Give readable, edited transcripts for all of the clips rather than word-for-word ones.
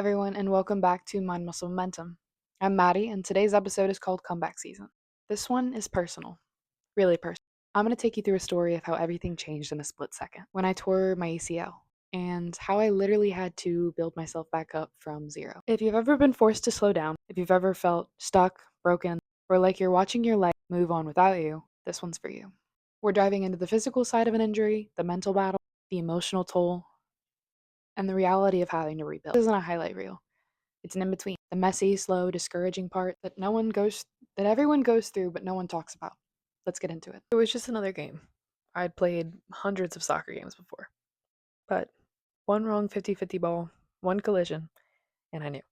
everyone, and welcome back to Mind Muscle Momentum. I'm Maddie, and today's episode is called Comeback Season. This one is personal, really personal. I'm going to take you through a story of how everything changed in a split second when I tore my ACL and how I literally had to build myself back up from zero. If you've ever been forced to slow down, if you've ever felt stuck, broken, or like you're watching your life move on without you, this one's for you. We're diving into the physical side of an injury, the mental battle, the emotional toll, and the reality of having to rebuild. This isn't a highlight reel. It's an in-between. The messy, slow, discouraging part that everyone goes through but no one talks about. Let's get into it. It was just another game. I'd played hundreds of soccer games before. But one wrong 50-50 ball, one collision, and I knew.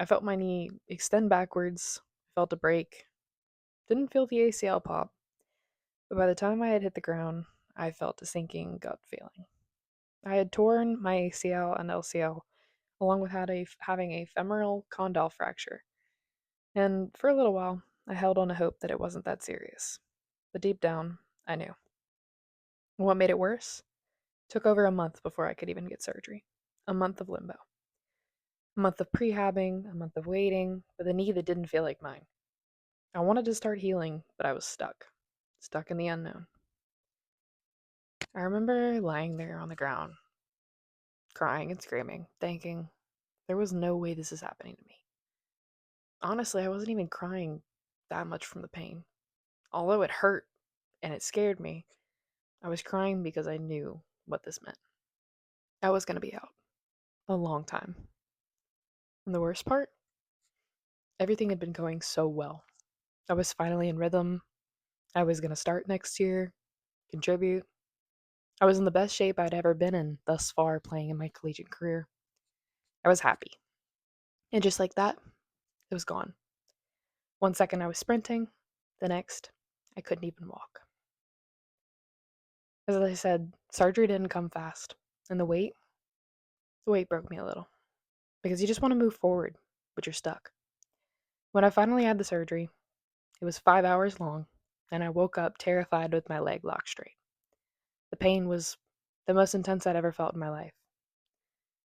I felt my knee extend backwards, felt a break, didn't feel the ACL pop, but by the time I had hit the ground, I felt a sinking gut feeling. I had torn my ACL and LCL, along with having a femoral condyle fracture, and for a little while, I held on to hope that it wasn't that serious. But deep down, I knew. What made it worse? Took over a month before I could even get surgery. A month of limbo. A month of prehabbing, a month of waiting, with a knee that didn't feel like mine. I wanted to start healing, but I was stuck. Stuck in the unknown. I remember lying there on the ground, crying and screaming, thinking, there was no way this is happening to me. Honestly, I wasn't even crying that much from the pain. Although it hurt and it scared me, I was crying because I knew what this meant. I was going to be out a long time. And the worst part? Everything had been going so well. I was finally in rhythm. I was going to start next year, contribute. I was in the best shape I'd ever been in thus far playing in my collegiate career. I was happy. And just like that, it was gone. One second I was sprinting, the next, I couldn't even walk. As I said, surgery didn't come fast. And the weight broke me a little. Because you just want to move forward, but you're stuck. When I finally had the surgery, it was 5 hours long, and I woke up terrified with my leg locked straight. The pain was the most intense I'd ever felt in my life.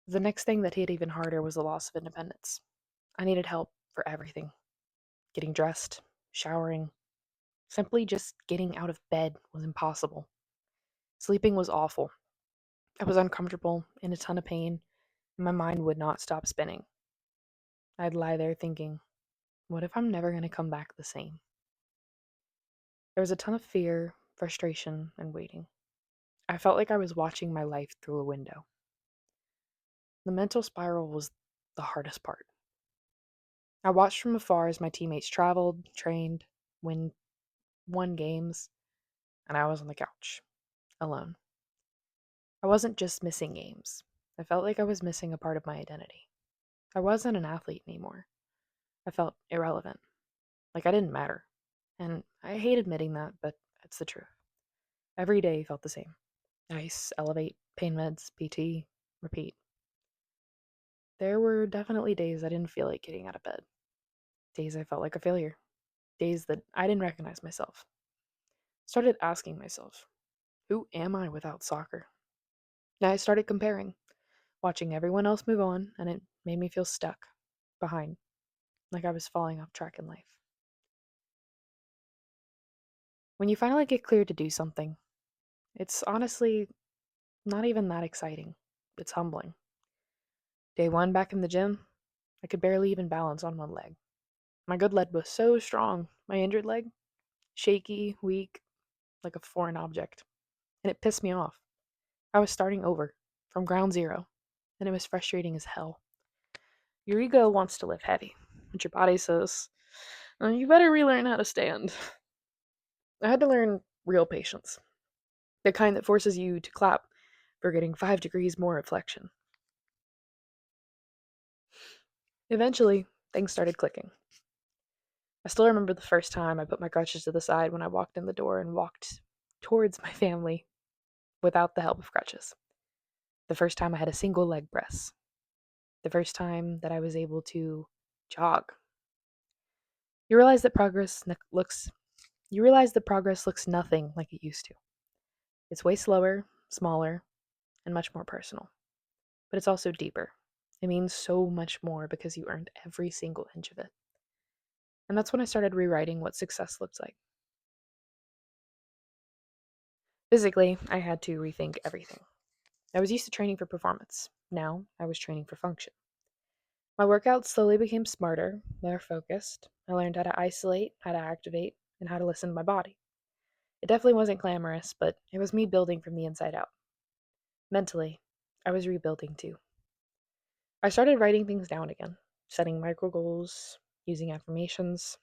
The next thing that hit even harder was the loss of independence. I needed help for everything. Getting dressed, showering, simply just getting out of bed was impossible. Sleeping was awful. I was uncomfortable, in a ton of pain, and my mind would not stop spinning. I'd lie there thinking, what if I'm never going to come back the same? There was a ton of fear, frustration, and waiting. I felt like I was watching my life through a window. The mental spiral was the hardest part. I watched from afar as my teammates traveled, trained, won games, and I was on the couch, alone. I wasn't just missing games. I felt like I was missing a part of my identity. I wasn't an athlete anymore. I felt irrelevant, like I didn't matter. And I hate admitting that, but it's the truth. Every day felt the same. Ice, elevate, pain meds, PT, repeat. There were definitely days I didn't feel like getting out of bed. Days I felt like a failure. Days that I didn't recognize myself. Started asking myself, who am I without soccer? Now I started comparing, watching everyone else move on, and it made me feel stuck, behind, like I was falling off track in life. When you finally get cleared to do something, it's honestly not even that exciting. It's humbling. Day one back in the gym, I could barely even balance on one leg. My good leg was so strong, my injured leg, shaky, weak, like a foreign object. And it pissed me off. I was starting over, from ground zero, and it was frustrating as hell. Your ego wants to lift heavy, but your body says, you better relearn how to stand. I had to learn real patience, the kind that forces you to clap for getting 5 degrees more of flexion. Eventually, things started clicking. I still remember the first time I put my crutches to the side when I walked in the door and walked towards my family without the help of crutches. The first time I had a single leg press. The first time that I was able to jog. You realize that progress looks nothing like it used to. It's way slower, smaller, and much more personal. But it's also deeper. It means so much more because you earned every single inch of it. And that's when I started rewriting what success looks like. Physically, I had to rethink everything. I was used to training for performance. Now, I was training for function. My workouts slowly became smarter, more focused. I learned how to isolate, how to activate, and how to listen to my body. It definitely wasn't glamorous, but it was me building from the inside out. Mentally, I was rebuilding too. I started writing things down again, setting micro goals, using affirmations.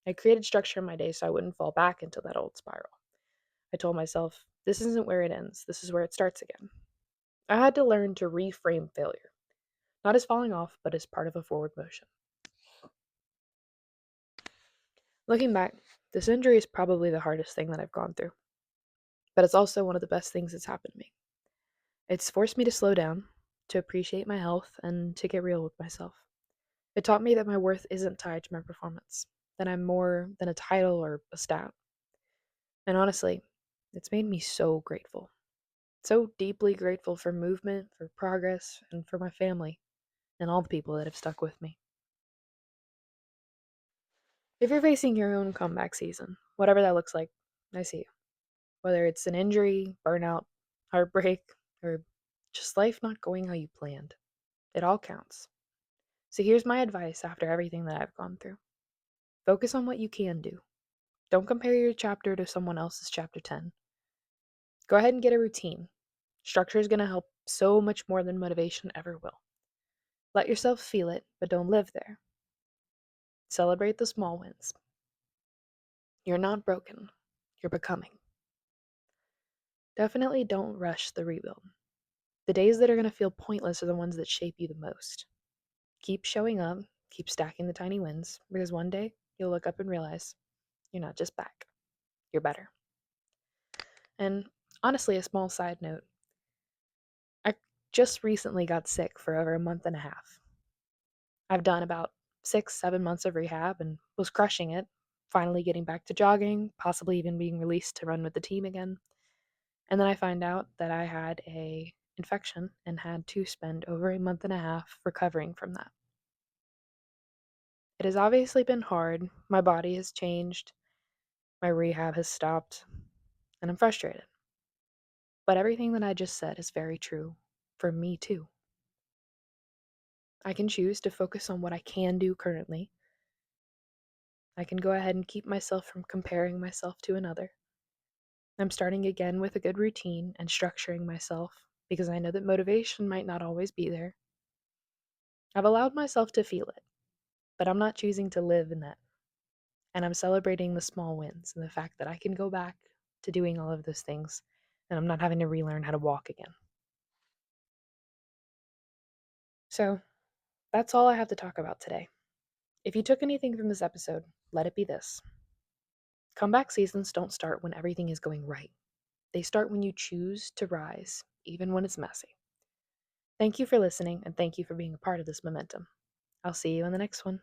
I created structure in my day so I wouldn't fall back into that old spiral. I told myself, this isn't where it ends, this is where it starts again. I had to learn to reframe failure, not as falling off, but as part of a forward motion. Looking back, this injury is probably the hardest thing that I've gone through, but it's also one of the best things that's happened to me. It's forced me to slow down, to appreciate my health, and to get real with myself. It taught me that my worth isn't tied to my performance, that I'm more than a title or a stat. And honestly, it's made me so grateful. So deeply grateful for movement, for progress, and for my family, and all the people that have stuck with me. If you're facing your own comeback season, whatever that looks like, I see you. Whether it's an injury, burnout, heartbreak, or just life not going how you planned, it all counts. So here's my advice after everything that I've gone through: focus on what you can do. Don't compare your chapter to someone else's chapter 10. Go ahead and get a routine. Structure is going to help so much more than motivation ever will. Let yourself feel it, but don't live there. Celebrate the small wins. You're not broken, you're becoming. Definitely don't rush the rebuild. The days that are going to feel pointless are the ones that shape you the most. Keep showing up, keep stacking the tiny wins, because one day you'll look up and realize you're not just back, you're better. And honestly, a small side note: I just recently got sick for over a month and a half. I've done about 6, 7 months of rehab and was crushing it, finally getting back to jogging, possibly even being released to run with the team again. And then I find out that I had a infection and had to spend over a month and a half recovering from that. It has obviously been hard. My body has changed, my rehab has stopped, and I'm frustrated. But everything that I just said is very true for me too. I can choose to focus on what I can do currently. I can go ahead and keep myself from comparing myself to another. I'm starting again with a good routine and structuring myself because I know that motivation might not always be there. I've allowed myself to feel it, but I'm not choosing to live in that. And I'm celebrating the small wins and the fact that I can go back to doing all of those things and I'm not having to relearn how to walk again. So, that's all I have to talk about today. If you took anything from this episode, let it be this: comeback seasons don't start when everything is going right, they start when you choose to rise, even when it's messy. Thank you for listening, and thank you for being a part of this momentum. I'll see you in the next one.